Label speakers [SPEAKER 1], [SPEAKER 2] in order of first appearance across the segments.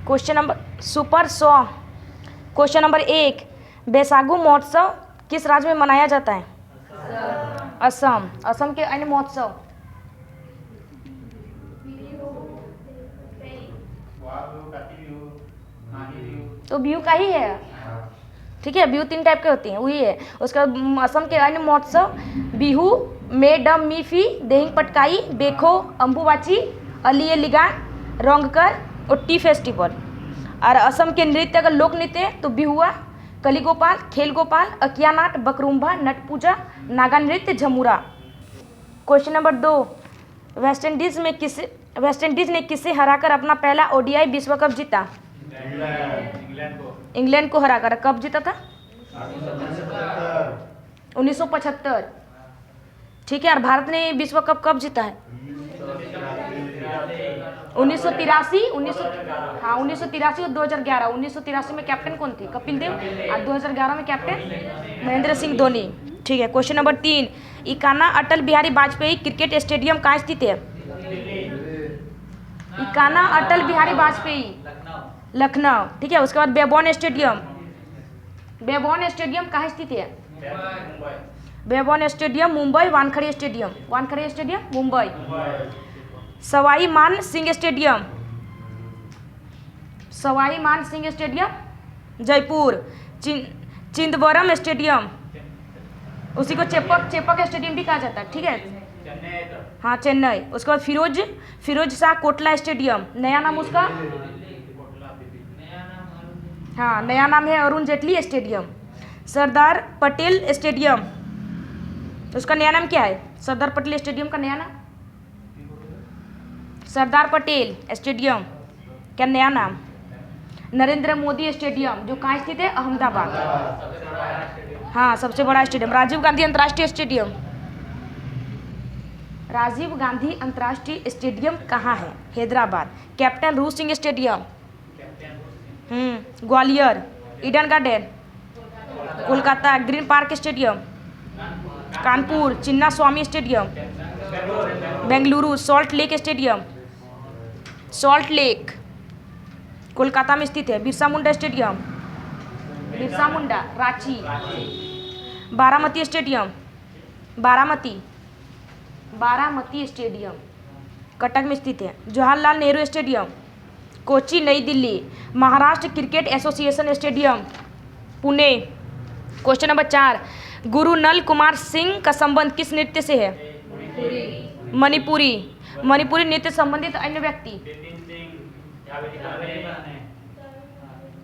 [SPEAKER 1] Question number super 100। Question number 1, बैसागु महोत्सव किस राज्य में मनाया जाता है? असम। असम के अन्य महोत्सव? तो बिहू का ही है, ठीक है। बिहू 3 टाइप के होती हैं, वही है। उसका असम के अन्य महोत्सव बिहू, मेडम मीफी, देहिंग पटकाई, बेखो, अम्बुबाची, अलिये लिगा, रंगकर और टी फेस्टिवल। और असम के नृत्य अगर लोक नृत्य तो बिहुआ, कली गोपाल, खेल गोपाल, अकियानाट, बकरुम्भा, नट पूजा, नागा नृत्य, झमुरा। क्वेश्चन नंबर 2, वेस्ट इंडीज ने किसे हराकर अपना पहला ओडीआई विश्व कप जीता? इंग्लैंड को हराकर। कब जीता था? 1975, ठीक है। और भारत ने विश्व कप कब जीता है? 1983, 1983 और 2011। 1983 में कैप्टन कौन थे? कपिल देव। और 2011 में कैप्टन महेंद्र सिंह धोनी, ठीक है। Question number 3, Ekana Atal Bihari Vajpayee cricket stadium कहाँ स्थित है? इकाना अटल बिहारी वाजपेयी, लखनऊ, ठीक है। उसके बाद बेबॉन स्टेडियम कहाँ स्थित है? बेबॉन स्टेडियम मुंबई। वानखेड़े स्टेडियम मुंबई। सवाई मान सिंह स्टेडियम जयपुर। चिदंबरम स्टेडियम, उसी को चेपक स्टेडियम भी कहा जाता है, ठीक है। हाँ, चेन्नई। उसके बाद फिरोज शाह कोटला स्टेडियम, नया नाम उसका, हाँ नया नाम है अरुण जेटली स्टेडियम। सरदार पटेल स्टेडियम, उसका नया नाम क्या है? सरदार पटेल स्टेडियम का नया नाम? सरदार पटेल स्टेडियम क्या नया नाम? नरेंद्र मोदी स्टेडियम, जो कहाँ स्थित है? अहमदाबाद। हाँ, सबसे बड़ा स्टेडियम। राजीव गांधी अंतर्राष्ट्रीय स्टेडियम कहाँ है? Hyderabad. Captain Roop Singh stadium, Gwalior. Eden Garden, Kolkata. Green Park stadium, Kanpur. Chinnaswamy stadium, Bengaluru. Salt Lake Kolkata में स्थित है। Birsa Munda stadium, Ranchi. Baramati stadium, Baramati stadium Cuttack में स्थित है। जवाहरलाल नेहरू स्टेडियम, कोची नई Delhi. Maharashtra cricket association stadium, Pune. Question number 4, गुरु नल कुमार सिंह का संबंध किस नृत्य से है? मणिपुरी नृत्य संबंधित अन्य व्यक्ति,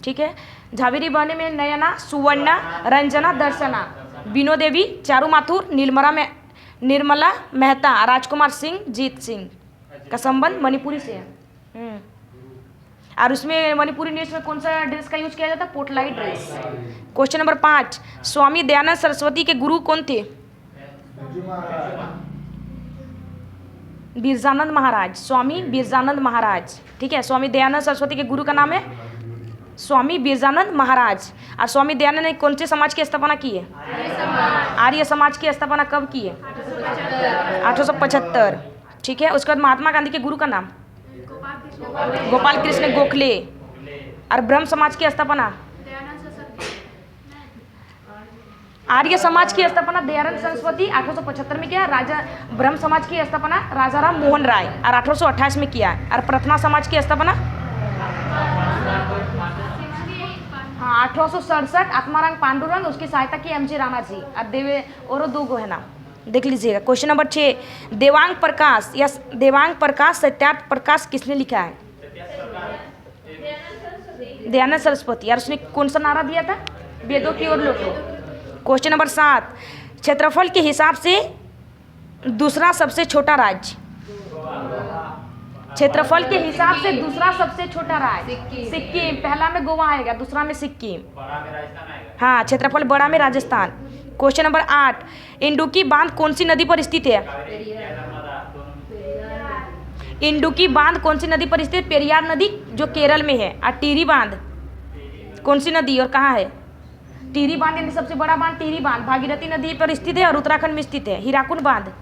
[SPEAKER 1] ठीक है। झावेरी बहने में नयना, सुवर्णा, रंजना, दर्शना। बीनो देवी, चारू माथुर, निर्मला मेहता, राजकुमार सिंह, जीत सिंह का संबंध मणिपुरी से है। और उसमें मणिपुरी नृत्य में कौन सा ड्रेस का यूज किया जाता है? पोटलाई dress. Question number 5, Swami Dayanand Saraswati के गुरु कौन थे? बिरजानंद महाराज, स्वामी बिरजानंद महाराज, ठीक है। स्वामी दयानंद सरस्वती के गुरु का नाम है स्वामी बिरजानंद महाराज। और स्वामी दयानंद ने कौन से समाज की स्थापना की है? आर्य समाज की स्थापना कब की है? 1875, ठीक है। उसके बाद महात्मा गांधी के गुरु का नाम? गोपाल कृष्ण गोखले। और ब्रह्म समाज की स्थापना? आर्य समाज की स्थापना दयानंद सरस्वती 1875 में किया। राजा ब्रह्म समाज की स्थापना राजाराम मोहन राय और 1828 में किया। और प्रार्थना समाज की स्थापना 1867। आत्माराम पांडुरंग, उसकी सहायता की एमजी राणा जी। और देवे और 2 गो है नाम, देख लीजिएगा। क्वेश्चन नंबर 6, देवांग प्रकाश सत्यार्थ प्रकाश किसने लिखा है? दयानंद सरस्वती। और उसने कौन सा नारा दिया था? वेदों की ओर लौटो। क्वेश्चन नंबर 7, क्षेत्रफल के हिसाब से दूसरा सबसे छोटा राज्य? क्षेत्रफल के हिसाब से दूसरा सबसे छोटा राज्य सिक्किम। पहला में गोवा आएगा, दूसरा में सिक्किम। हाँ, क्षेत्रफल बड़ा में राजस्थान। क्वेश्चन नंबर 8, इंडुकी बांध कौन सी नदी पर स्थित है? इंडुकी बांध कौन सी नदी पर स्थित? पेरियार नदी, जो केरल में है। और टिहरी बांध कौन सी नदी और कहाँ है? टिहरी बांध यानी सबसे बड़ा बांध टिहरी बांध भागीरथी नदी पर स्थित है और उत्तराखंड में स्थित है। हीराकुंड बांध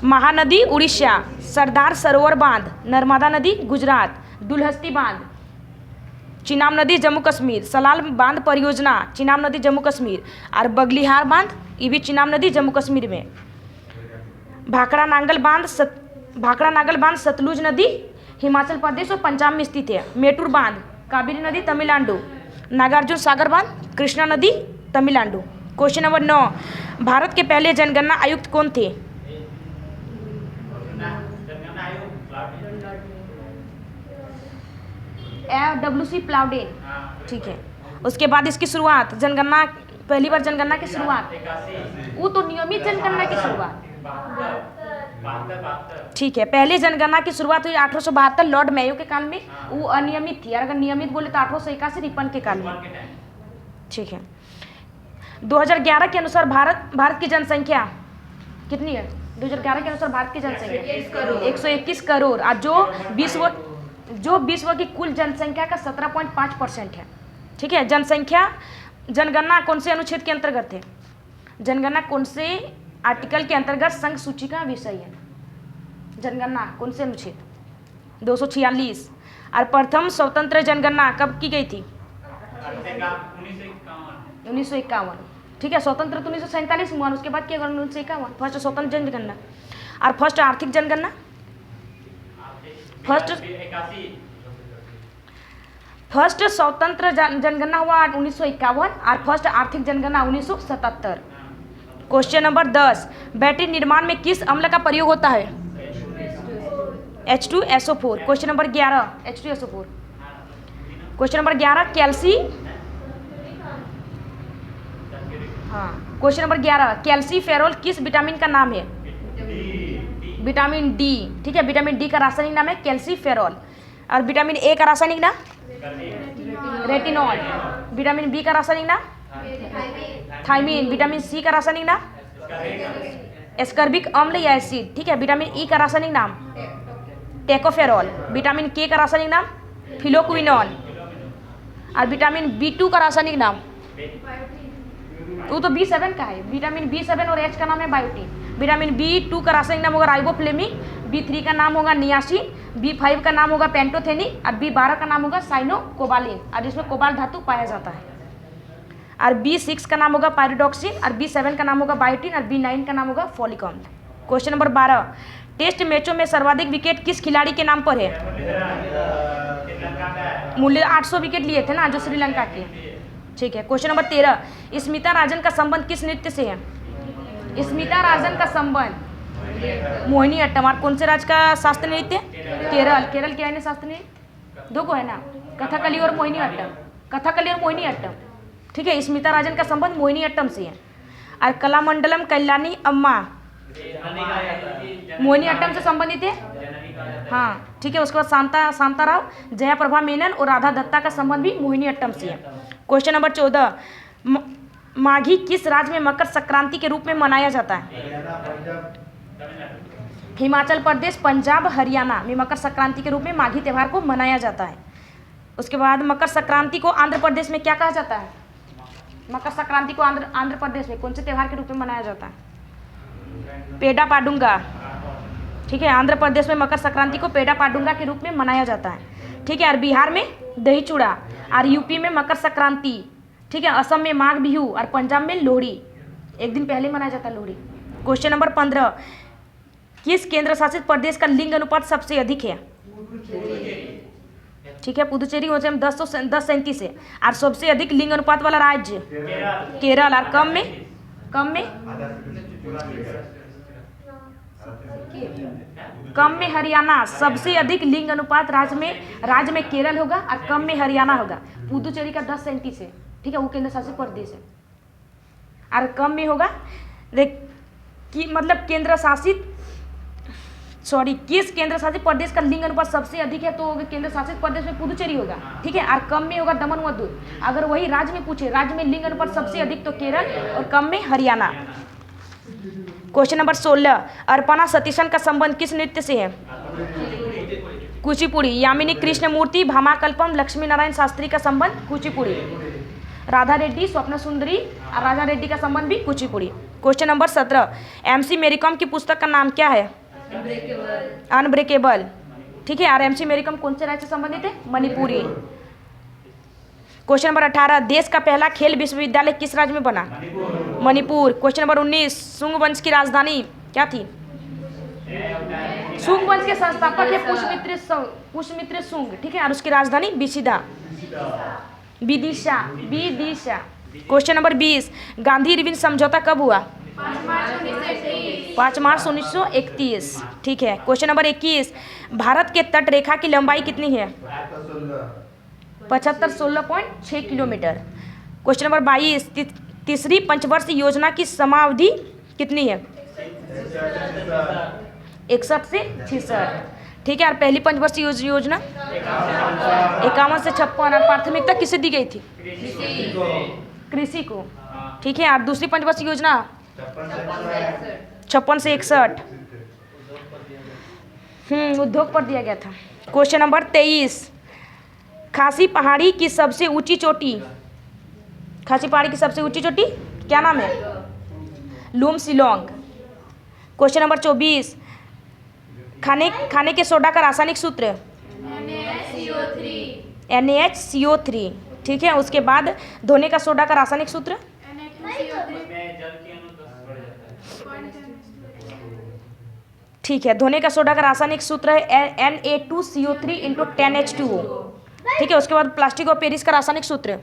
[SPEAKER 1] महानदी उड़ीसा। सरदार सरोवर बांध नर्मदा नदी गुजरात। दुलहस्ती बांध चिनाब नदी जम्मू कश्मीर, सलाल बांध परियोजना चिनाब नदी जम्मू कश्मीर, और बगलिहार बांध ये भी चिनाब नदी जम्मू कश्मीर में। भाखड़ा नांगल बांध सतलुज नदी हिमाचल प्रदेश और पंजाब में स्थित है। मेटूर बांध कावेरी नदी तमिलनाडु, नागार्जुन सागर बांध कृष्णा नदी तमिलनाडु। क्वेश्चन नंबर 9, भारत के पहले जनगणना आयुक्त कौन थे? WC प्लाउडेन, ठीक है। उसके बाद इसकी शुरुआत जनगणना, पहली बार जनगणना की शुरुआत, वो तो नियमित जनगणना की शुरुआत, ठीक है। पहले जनगणना की शुरुआत हुई 1872 लॉर्ड मेयो के काल में, वो अनियमित थी, और अगर नियमित बोले तो 1881 रिपन के काल में, ठीक है। 2011 के अनुसार भारत की जनसंख्या कितनी है? 2011 के अनुसार भारत की जनसंख्या 121 करोड़, और जो विश्व की कुल जनसंख्या का 17.5% है, ठीक है। जनगणना कौन से अनुच्छेद के अंतर्गत है? जनगणना कौन से आर्टिकल के अंतर्गत संघ सूची का विषय है? जनगणना कौन से अनुच्छेद? 246। और प्रथम स्वतंत्र जनगणना कब की गई थी? 1951, ठीक है। स्वतंत्र तो 1947 हुआ, उसके बाद क्या 1951 फर्स्ट स्वतंत्र जनगणना। और फर्स्ट आर्थिक जनगणना, फर्स्ट स्वतंत्र जनगणना हुआ 1951 और फर्स्ट आर्थिक जनगणना 1977। क्वेश्चन नंबर 10, बैटरी निर्माण में किस अम्ल का प्रयोग होता है? H2SO4। Question number 11, H2SO4। Question number 11, question number 11, calciferol किस विटामिन का नाम है? विटामिन डी, ठीक है। विटामिन डी का रासायनिक नाम है कैल्सीफेरॉल। और विटामिन ए का रासायनिक नाम रेटिनॉल। विटामिन बी का रासायनिक नाम थायमीन। विटामिन सी का रासायनिक नाम एस्कर्बिक अम्ल या एसिड, ठीक है। विटामिन ई का रासायनिक नाम टेकोफेरॉल। विटामिन के का रासायनिक नाम फिलोक्विनोल। और विटामिन B2 का रासायनिक नाम, वो तो B7 का है। विटामिन B7 और H का नाम है बायोटीन। विटामिन B2 का रासायनिक नाम होगा राइबोफ्लेविन। B3 का नाम होगा नियासिन। B5 का नाम होगा पेंटोथेनिक। और B12 का नाम होगा साइनोकोबालिन, और जिसमें कोबाल्ट धातु पाया जाता है। और B6 का नाम होगा पायरिडॉक्सिन। और B7 का नाम होगा बायोटीन। और B9 का नाम होगा फोलिक अम्ल। क्वेश्चन नंबर 12, टेस्ट मैचों में सर्वाधिक विकेट किस खिलाड़ी के नाम पर है? मूल्य 800 विकेट लिए थे ना, जो श्रीलंका के, ठीक है। क्वेश्चन नंबर 13, स्मिता राजन का संबंध किस नृत्य से है? स्मिता राजन का संबंध मोहिनी अट्टम। और कौन से राज्य का शास्त्रीय नृत्य? केरल के है ना शास्त्रीय नृत्य, दो को है ना, कथकली और मोहिनी अट्टम, ठीक है। स्मिता राजन का संबंध मोहिनी अट्टम से है। और कलामंडलम कल्याणी अम्मा मोहिनी अट्टम से संबंधित है, हाँ, ठीक है। उसके बाद शांताराव, जयाप्रभा मेनन और राधा दत्ता का संबंध भी मोहिनी अट्टम से है। क्वेश्चन नंबर 14, माघी किस राज्य में मकर संक्रांति के रूप में मनाया जाता है? हिमाचल प्रदेश, पंजाब, हरियाणा में मकर संक्रांति के रूप में माघी त्यौहार को मनाया जाता है। उसके बाद मकर संक्रांति को आंध्र प्रदेश में क्या कहा जाता है? मकर संक्रांति को आंध्र प्रदेश में कौन से त्यौहार के रूप में मनाया जाता है? पेडा पाडुंगा, ठीक है। आंध्र प्रदेश में मकर संक्रांति को पेडा पाडुंगा के रूप में मनाया जाता है, ठीक है। और बिहार में दही चूड़ा, और यूपी में मकर संक्रांति, ठीक है। असम में माघ बिहू, और पंजाब में लोहड़ी, एक दिन पहले मनाया जाता है लोहड़ी। क्वेश्चन नंबर 15, किस केंद्र शासित प्रदेश का लिंग अनुपात सबसे अधिक है? ठीक है, पुदुचेरी हो जाए 10:37 है। और सबसे अधिक लिंग अनुपात वाला राज्य केरल। और कम में हरियाणा। सबसे अधिक लिंग अनुपात राज्य में केरल होगा, और कम में हरियाणा होगा। पुदुचेरी का 10:37 है, ठीक है, वो केंद्र शासित प्रदेश है। और कम में होगा मतलब किस केंद्र शासित प्रदेश का लिंग अनुपात सबसे अधिक है? तो केंद्र शासित प्रदेश में पुदुचेरी होगा, ठीक है। और कम में होगा दमन व दीव। अगर वही राज्य में पूछे, राज्य में लिंग अनुपात सबसे अधिक तो केरल, और कम में हरियाणा। क्वेश्चन नंबर 16, अर्पणा सतीशन का संबंध किस नृत्य से है? कुचिपुड़ी। यामिनी कृष्णमूर्ति, भामाकल्पम, लक्ष्मी नारायण शास्त्री का संबंध कुचिपुड़ी। राधा रेड्डी, स्वप्न सुंदरी और राजा रेड्डी का संबंध भी Kuchipudi. Question number 17, MC Mary Kom की पुस्तक का नाम क्या है? अनब्रेकेबल, ठीक है। और MC मेरीकॉम कौन से राज्य से संबंधित है? मणिपुरी। क्वेश्चन नंबर 18, देश का पहला खेल विश्वविद्यालय किस राज्य में बना? मणिपुर। क्वेश्चन नंबर 19, शुंग वंश की राजधानी क्या थी? शुंग वंश के संस्थापक है पुष्यमित्र शुंग, ठीक है, और उसकी राजधानी Vidisha. Question number 20, Gandhi Irwin समझौता कब हुआ? 5 मार्च 1931, ठीक है। क्वेश्चन नंबर 21, भारत के तट रेखा की लंबाई कितनी है? 7516.6 किलोमीटर। क्वेश्चन नंबर 22, तीसरी पंचवर्षीय योजना की समाअवधि कितनी है? 61 से 66, ठीक है। और पहली पंचवर्षीय योजना 51 से 56, और प्राथमिकता किसे दी गई थी? कृषि को, ठीक है। और दूसरी पंचवर्षीय योजना 56 से 61 उद्योग पर दिया गया था। क्वेश्चन नंबर 23, खासी पहाड़ी की सबसे ऊंची चोटी क्या नाम है? लूम सिलोंग। क्वेश्चन नंबर 24, खाने के सोडा का रासायनिक सूत्र? NaHCO3, ठीक है। उसके बाद धोने का सोडा का रासायनिक सूत्र? ठीक है, धोने का सोडा का रासायनिक सूत्र है Na2CO3 × 10H2O, ठीक है। उसके बाद प्लास्टिक और पेरिस का रासायनिक सूत्र?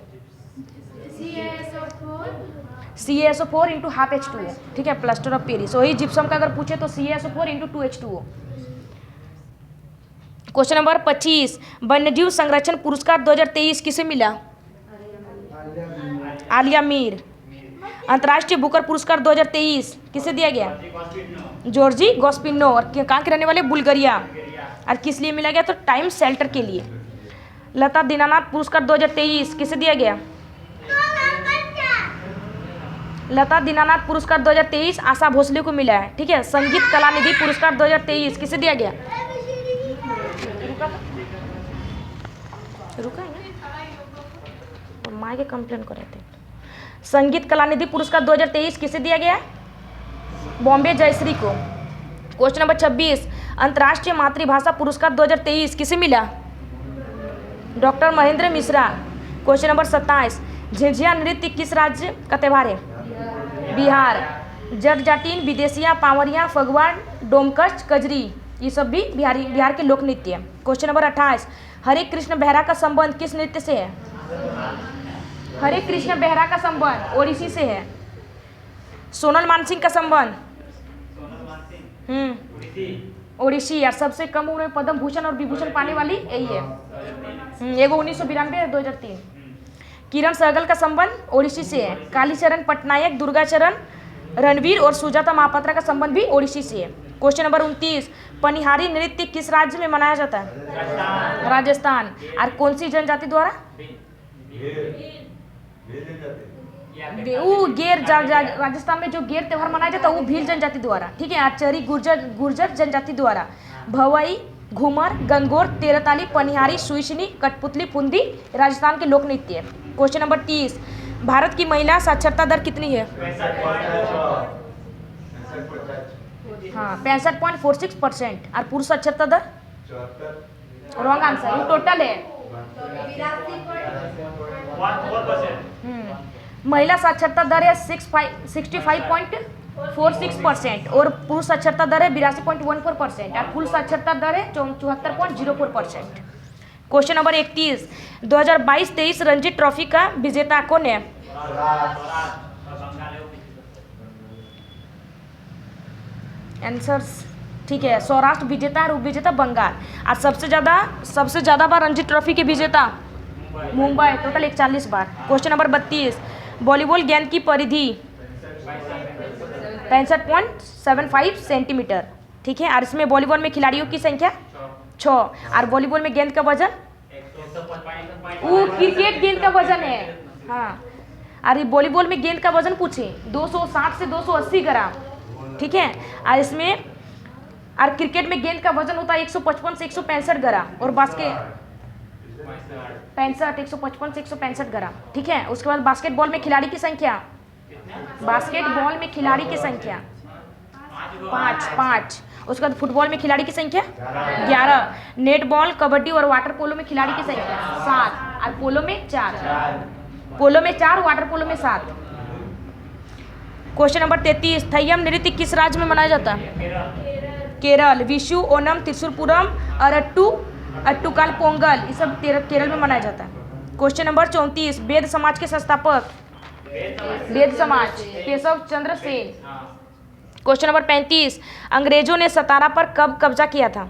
[SPEAKER 1] CaSO4 × 12H2O, ठीक है, प्लास्टर ऑफ पेरिस। वही जिप्सम का अगर पूछे तो CaSO4 × 2H2O। क्वेश्चन नंबर 25, वन्यजीव संरक्षण पुरस्कार 2023 किसे मिला? आलिया मीर। अंतर्राष्ट्रीय बुकर पुरस्कार 2023 किसे दिया गया? जॉर्जी गॉस्पिनो, और कहाँ के रहने वाले? बुल्गारिया। और किस लिए मिला गया? तो टाइम शेल्टर के लिए। लता दीनानाथ पुरस्कार 2023 किसे दिया गया? लता दीनानाथ पुरस्कार 2023 आशा भोसले को मिला है, ठीक है। संगीत कलानिधि पुरस्कार 2023 किसे दिया गया? रुका है ना, माँ के कंप्लेन कर रहे थे। संगीत कलानिधि पुरस्कार 2023 किसे दिया गया? बॉम्बे जयश्री को। क्वेश्चन नंबर 26, अंतर्राष्ट्रीय मातृभाषा पुरस्कार 2023 किसे मिला? Doctor Mahendra Mishra. Question number 27, jhijhiya नृत्य किस राज्य का त्यौहार है? बिहार। जट जाटीन, विदेशिया, पावरिया, फगवाड़, डोमकच, कजरी, ये सब भी बिहार के लोक नृत्य है। क्वेश्चन नंबर 28, हरे कृष्ण बेहरा का संबंध किस नृत्य से है? हरे कृष्ण बेहरा का संबंध ओडिसी से है। सोनल मानसिंह का संबंध ओडिसी। और सबसे कम उम्र में पद्म भूषण और विभूषण पाने वाली यही है, एगो 1992 और 2003। किरण सहगल का संबंध ओडिसी से है। कालीचरण पटनायक, दुर्गाचरण, रणवीर और सुजाता महापात्रा का संबंध भी ओडिसी से है। क्वेश्चन नंबर 29, पनिहारी नृत्य किस राज्य में मनाया जाता है? राजस्थान। और कौन सी जनजाति द्वारा? राजस्थान में जो गेर त्योहार मनाया जाता है वो भील जनजाति द्वारा, ठीक है। आचरी गुर्जर जनजाति द्वारा। भवई, घूमर, गंगोर, तेरताली, पनिहारी, सुईसनी, कठपुतली, फुंदी राजस्थान के लोक नृत्य है। क्वेश्चन नंबर 30, भारत की महिला साक्षरता दर कितनी है? हाँ, 65.46%। और पुरुष साक्षरता दर? रॉन्ग आंसर, वो टोटल है। महिला साक्षरता दर है 65.46% और पुरुष साक्षरता दर है 82.14% और कुल साक्षरता दर है 74.04%। क्वेश्चन नंबर 31, 2022-23 रणजी ट्रॉफी का विजेता कौन है? आंसर्स, ठीक है। सौराष्ट्र विजेता और उपविजेता बंगाल। और सबसे ज्यादा बार रणजी ट्रॉफी के विजेता मुंबई, टोटल 41 बार। क्वेश्चन नंबर 32, वॉलीबॉल गेंद की परिधि 65.75 सेंटीमीटर, ठीक है। और इसमें वॉलीबॉल में खिलाड़ियों की संख्या 6 और वॉलीबॉल में गेंद का वजन वो क्रिकेट गेंद का वजन है, हाँ। और वॉलीबॉल में गेंद का वजन पूछे 260 से 280 ग्राम, ठीक है। और इसमें और क्रिकेट में गेंद का वजन होता है 155 से 165 ग्राम और बास्केट 155 से 165 ग्राम, ठीक है। उसके बाद बास्केटबॉल में खिलाड़ी की संख्या, बास्केटबॉल में खिलाड़ी की संख्या 5 उसके बाद फुटबॉल में खिलाड़ी की संख्या 11, नेट बॉल, कबड्डी और वाटर पोलो में खिलाड़ी की संख्या 7 और पोलो में 4, वाटर पोलो में 7। क्वेश्चन नंबर 33, थय्यम नृत्य किस राज्य में मनाया जाता है? केरल। विशु, ओनम, त्रिशूलपुरम, अट्टुकाल पोंगल, ये सब केरल में मनाया जाता है। क्वेश्चन नंबर 34, वेद समाज के संस्थापक? वेद समाज, केशव चंद्र सेन। क्वेश्चन नंबर 35, अंग्रेजों ने सतारा पर कब कब्जा किया था?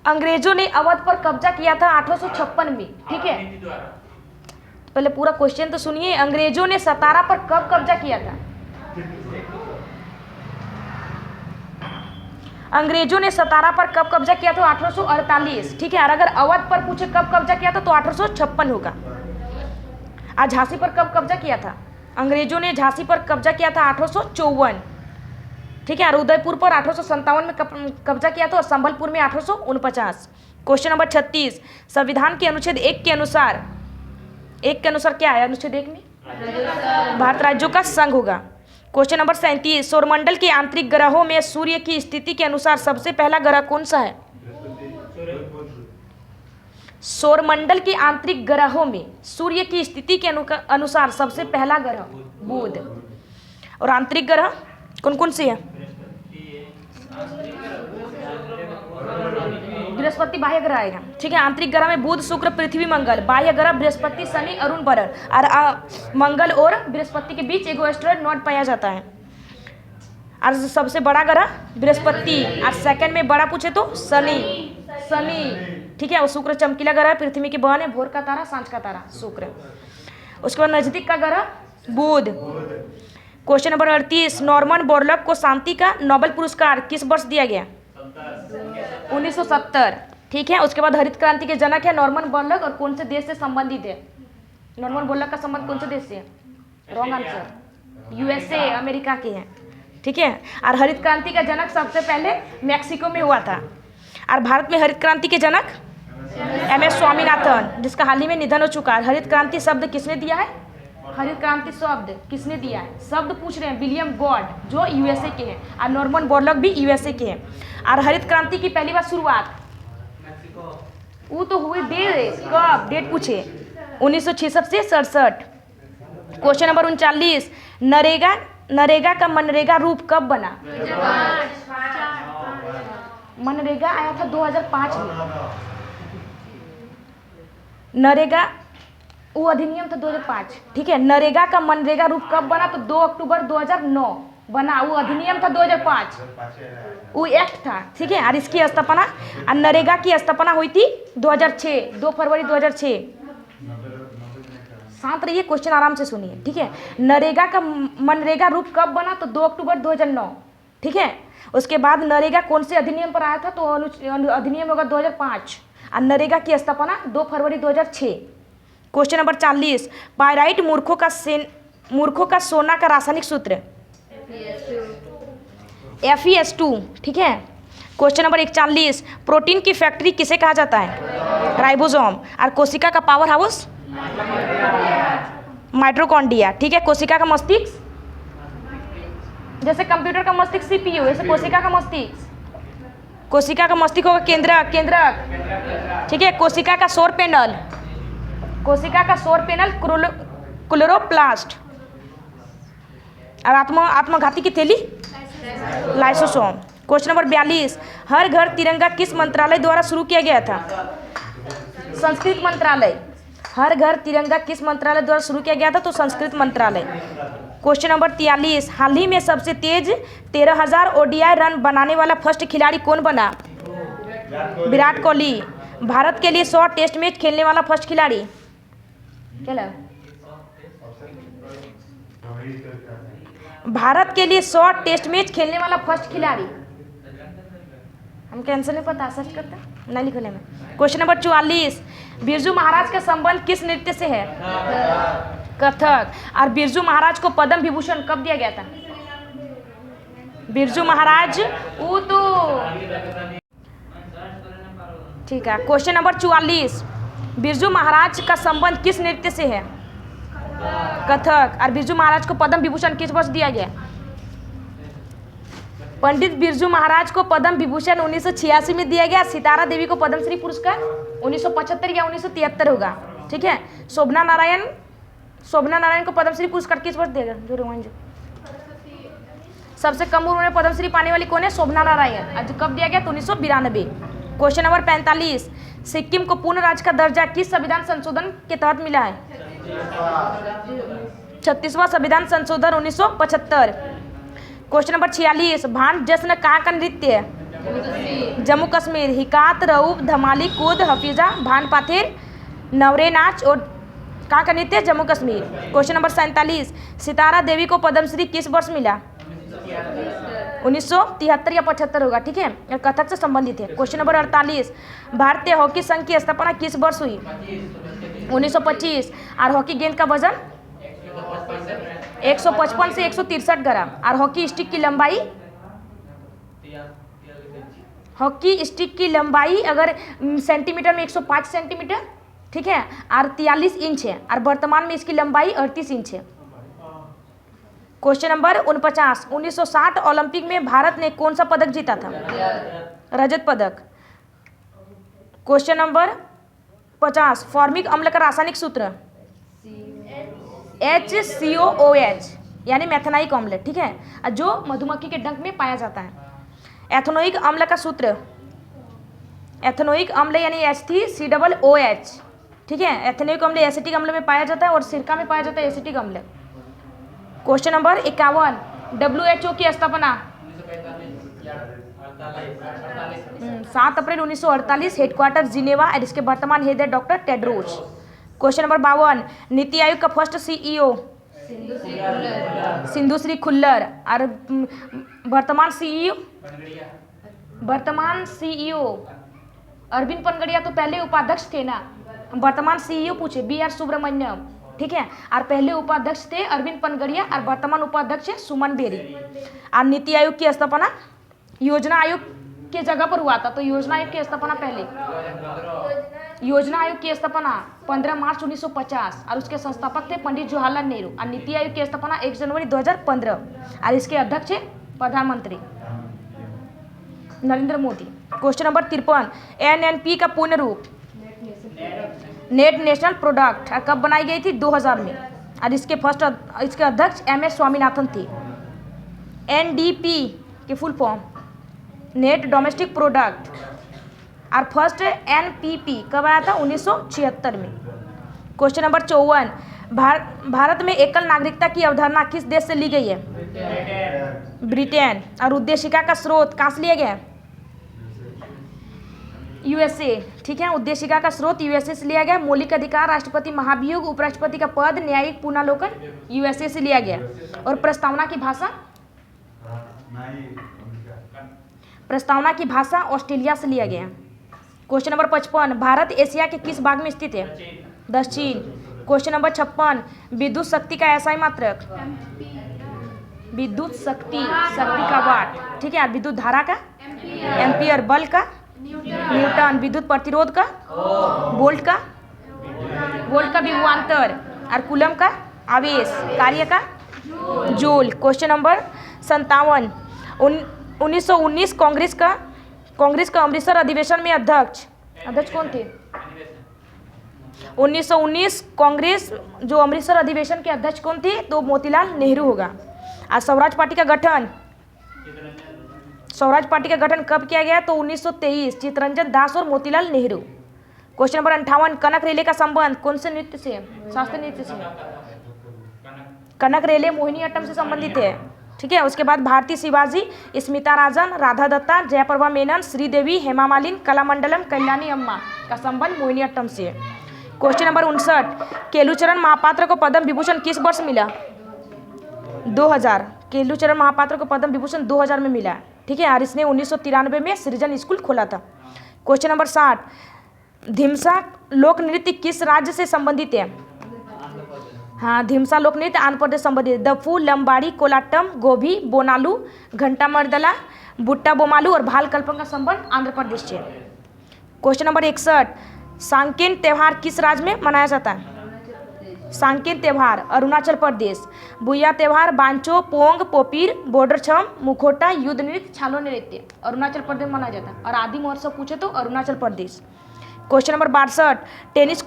[SPEAKER 1] अंग्रेजों ने अवध पर कब्जा किया था 1856 में। ठीक है, पहले पूरा क्वेश्चन तो सुनिए। अंग्रेजों ने सतारा पर कब कब्जा किया था? अंग्रेजों ने सतारा पर कब कब्जा किया था? 1848। ठीक है, और अगर अवध पर पूछे कब कब्जा किया था तो 1856 होगा। आज झांसी पर कब कब्जा किया था? अंग्रेजों ने झांसी पर कब्जा किया था 1854। ठीक है, और उदयपुर पर 1857 में कब्जा किया था और संबलपुर में 1849। क्वेश्चन नंबर 36, संविधान के अनुच्छेद 1 के अनुसार क्या है? अनुच्छेद 1 में भारत राज्यों का संघ होगा। क्वेश्चन नंबर 37, सौरमंडल के आंतरिक ग्रहों में सूर्य की स्थिति के अनुसार सबसे पहला ग्रह कौन सा है? सौरमंडल के आंतरिक ग्रहों में सूर्य की स्थिति के अनुसार सबसे पहला ग्रह बुध। और आंतरिक ग्रह कौन कौन से हैं? बृहस्पति बाह्य ग्रह आएगा। ठीक है, आंतरिक ग्रह में बुध, शुक्र, पृथ्वी, मंगल। बाह्य ग्रह बृहस्पति, शनि, अरुण, वरुण। और मंगल और बृहस्पति के बीच एक एस्टेरॉयड नोड पाया जाता है। और सबसे बड़ा ग्रह बृहस्पति, और सेकंड में बड़ा पूछे तो शनि। ठीक है, और शुक्र चमकीला ग्रह है, पृथ्वी के बहन है, भोर का तारा, सांझ का तारा शुक्र। उसके बाद नजदीक का ग्रह बुध। क्वेश्चन नंबर 38, नॉर्मन बोरलॉग को शांति का नोबेल पुरस्कार किस वर्ष दिया गया? 1970। ठीक है, उसके बाद हरित क्रांति के जनक है नॉर्मन बोरलॉग, और कौन से देश से संबंधित है? नॉर्मन बोरलॉग का संबंध कौन से देश से है? रॉन्ग आंसर, यूएसए, अमेरिका के हैं। ठीक है, और हरित क्रांति का जनक सबसे पहले मैक्सिको में हुआ था। और भारत में हरित क्रांति के जनक MS स्वामीनाथन, जिसका हाल ही में निधन हो चुका है। हरित क्रांति शब्द किसने दिया है? हरित क्रांति शब्द किसने दिया है? शब्द पूछ रहे हैं, विलियम गॉड, जो यूएसए के हैं, और नॉर्मन बोरलॉग भी यूएसए के हैं। और हरित क्रांति की पहली बार शुरुआत वो तो हुई कब? डेट पूछे 1966 से 67। क्वेश्चन नंबर 39, नरेगा का मनरेगा रूप कब बना? मनरेगा आया था 2005 में। नरेगा वो अधिनियम था 2005। ठीक है, नरेगा का मनरेगा रूप कब बना? तो 2 अक्टूबर 2009 बना। वो अधिनियम था 2005, वो एक्ट था। ठीक है, और इसकी स्थापना, और नरेगा की स्थापना हुई थी 2006, 2 फरवरी 2006। शांत रहिए, क्वेश्चन आराम से सुनिए। ठीक है, नरेगा का मनरेगा रूप कब बना? तो 2 अक्टूबर 2009। ठीक है, उसके बाद नरेगा कौन से अधिनियम पर आया था? तो अधिनियम होगा 2005, और नरेगा की स्थापना 2 फरवरी 2006। क्वेश्चन नंबर 40, पायराइट मूर्खों का सोना का रासायनिक सूत्र? FeS2। ठीक है, क्वेश्चन नंबर 41, प्रोटीन की फैक्ट्री किसे कहा जाता है? राइबोसोम। और कोशिका का पावर हाउस? माइटोकॉन्ड्रिया। ठीक है, कोशिका का मस्तिष्क, जैसे कंप्यूटर का मस्तिष्क CPU, वैसे कोशिका का मस्तिष्क होगा केंद्रक। ठीक है, कोशिका का सौर पैनल क्लोरोप्लास्ट। और आत्मघाती की थैली लाइसोसोम। क्वेश्चन नंबर 42, हर घर तिरंगा किस मंत्रालय द्वारा शुरू किया गया था? संस्कृत मंत्रालय। हर घर तिरंगा किस मंत्रालय द्वारा शुरू किया गया था? तो संस्कृत मंत्रालय। क्वेश्चन नंबर 43, हाल ही में सबसे तेज 13,000 ODI रन बनाने वाला फर्स्ट खिलाड़ी कौन बना? विराट कोहली। भारत के लिए 100 टेस्ट मैच खेलने वाला फर्स्ट खिलाड़ी? क्या लगा? भारत के लिए 100 टेस्ट मैच खेलने वाला फर्स्ट खिलाड़ी, हमको आंसर नहीं पता, सर्च करते नहीं लिखने में। क्वेश्चन नंबर 44, बिरजू महाराज का संबंध किस नृत्य से है? कथक। और बिरजू महाराज को पद्म विभूषण कब दिया गया था? बिरजू महाराज वो तो ठीक है। क्वेश्चन नंबर 44, बिरजू महाराज का संबंध किस नृत्य से है? कथक। और बिरजू महाराज को पद्म विभूषण किस वर्ष दिया गया? पंडित बिरजू महाराज को पद्म विभूषण 1986 में दिया गया। सितारा देवी को पद्मश्री पुरस्कार 1975 या 1973 होगा। ठीक है। शोभना नारायण को पद्मश्री पुरस्कार किस वर्ष दिया गया? जो रोमांच सबसे कम उम्र में पद्मश्री पाने वाली कौन है? शोभना नारायण। आज कब दिया गया? तो 1992। क्वेश्चन नंबर 45, सिक्किम को पूर्ण राज्य का दर्जा किस संविधान संशोधन के तहत मिला है? 36वां संविधान संशोधन 1975। क्वेश्चन नंबर 46, भांड जश्न कहाँ का नृत्य है? जम्मू कश्मीर। हिकात, रऊफ, धमाली, कूद, हफीजा, भान पाथेर, नवरे नाच और कहाँ का नृत्य है? जम्मू कश्मीर। क्वेश्चन नंबर 47, सितारा देवी को पद्मश्री किस वर्ष मिला? 1973 या 75 होगा। ठीक है। कथक से संबंधित है। क्वेश्चन नंबर 48, भारतीय हॉकी संघ की स्थापना किस वर्ष हुई? 1925। और हॉकी गेंद का वजन 155 से 163 ग्राम। और हॉकी स्टिक की लंबाई अगर सेंटीमीटर में 105 सेंटीमीटर, ठीक है, और 43 इंच है। और वर्तमान में इसकी लंबाई 38 इंच है। क्वेश्चन नंबर 49, 1960 ओलंपिक में भारत ने कौन सा पदक जीता था? रजत पदक। क्वेश्चन नंबर 50, फॉर्मिक अम्ल का रासायनिक सूत्र HCOOH यानी मैथेनाइक अम्ल। ठीक है, जो मधुमक्खी के डंक में पाया जाता है। एथेनोइक अम्ल का सूत्र, एथेनोइक अम्ल यानी HCOOH। ठीक है। एथेनोइक अम्ल एसिटिक अम्ल में पाया जाता है और सिरका में पाया जाता है एसिटिक अम्ल। क्वेश्चन नंबर 51, WHO की स्थापना 7 अप्रैल 1948, हेडक्वार्टर जिनेवा और इसके वर्तमान हेड है doctor Tedros. Question number 52, NITI Aayog का फर्स्ट CEO सिंधुश्री खुल्लर। और वर्तमान CEO अरविंद पनगड़िया तो पहले उपाध्यक्ष थे ना। वर्तमान CEO पूछे BR सुब्रमण्यम। ठीक है। और पहले उपाध्यक्ष थे अरविंद पनगड़िया और वर्तमान उपाध्यक्ष है सुमन बेरी। और नीति आयोग की स्थापना योजना आयोग के जगह पर हुआ था। तो योजना आयोग की स्थापना पहले, योजना आयोग की स्थापना 15 मार्च 1950 और उसके संस्थापक थे पंडित जवाहरलाल नेहरू। और नीति आयोग की स्थापना 1 जनवरी 2015 और इसके अध्यक्ष है प्रधानमंत्री Narendra Modi. Question number 53, NNP का पूर्ण रूप नेट नेशनल प्रोडक्ट कब बनाई गई थी? 2000 में। और इसके अध्यक्ष MS स्वामीनाथन थे। NDP की full form net domestic product. और फर्स्ट NPP कब आया था? 1976 में। क्वेश्चन नंबर 54, भारत में एकल नागरिकता की अवधारणा किस देश से ली गई है? ब्रिटेन। और उद्देशिका का स्रोत कहाँ से लिया गया है? USA। ठीक है। उद्देशिका का स्रोत USA से लिया गया। मौलिक अधिकार, राष्ट्रपति महाभियोग, उपराष्ट्रपति का पद, न्यायिक पुनर्लोकन USA से लिया गया। और प्रस्तावना की भाषा ऑस्ट्रेलिया से लिया गया। क्वेश्चन नंबर 55, भारत एशिया के किस भाग में स्थित है? दक्षिण। क्वेश्चन नंबर 56, विद्युत शक्ति का SI मात्रक? विद्युत शक्ति का वाट। ठीक है। विद्युत धारा का? एम्पियर। बल का? न्यूटन। विद्युत प्रतिरोध का? वोल्ट का विभवांतर। और कूलम का आवेश। कार्य का? जूल। क्वेश्चन नंबर 57, 1919 कांग्रेस का अमृतसर अधिवेशन में अध्यक्ष कौन थे? 1919 कांग्रेस जो अमृतसर अधिवेशन के अध्यक्ष कौन थे? तो मोतीलाल नेहरू होगा। और स्वराज पार्टी का गठन कब किया गया? तो 1923, चित्तरंजन दास और मोतीलाल नेहरू। क्वेश्चन नंबर 58, कनक रेले का संबंध कौन से नृत्य से? शास्त्रीय नृत्य से। कनक रेले मोहिनीअट्टम से संबंधित है। ठीक है। उसके बाद भारती शिवाजी, स्मिता राजन, राधा दत्ता, जयप्रभा मेनन, श्रीदेवी, हेमा मालिनी, कलामंडलम, कल्याणी अम्मा का संबंध मोहिनीअट्टम से है। क्वेश्चन नंबर 59, केलुचरण महापात्र को पद्म विभूषण किस वर्ष मिला? 2000। केलुचरण महापात्र को पद्म विभूषण 2000 में मिला। ठीक है। और इसने 1993 में सृजन स्कूल खोला था। क्वेश्चन नंबर 60, धिमसा लोक नृत्य किस राज्य से संबंधित है? हाँ, धिमसा लोक नृत्य आंध्र प्रदेश संबंधित। दफू, लंबाड़ी, कोलाटम, गोभी, बोनालू, घंटा मर्दला, बुट्टा बोमालू और भाल कल्पम का संबंध आंध्र प्रदेश से। क्वेश्चन नंबर 61, सांकेन त्यौहार किस राज्य में मनाया जाता है? सांकेत त्यौहार अरुणाचल प्रदेश। बुया त्यौहार बांचो, पोंग, पोपीर, बोडरछम, मुखोटा, युद्ध नृत्य, छालो नृत्य अरुणाचल प्रदेश मनाया जाता है। और आदि महोत्सव पूछे तो Arunachal Pradesh. Question number 62, tennis court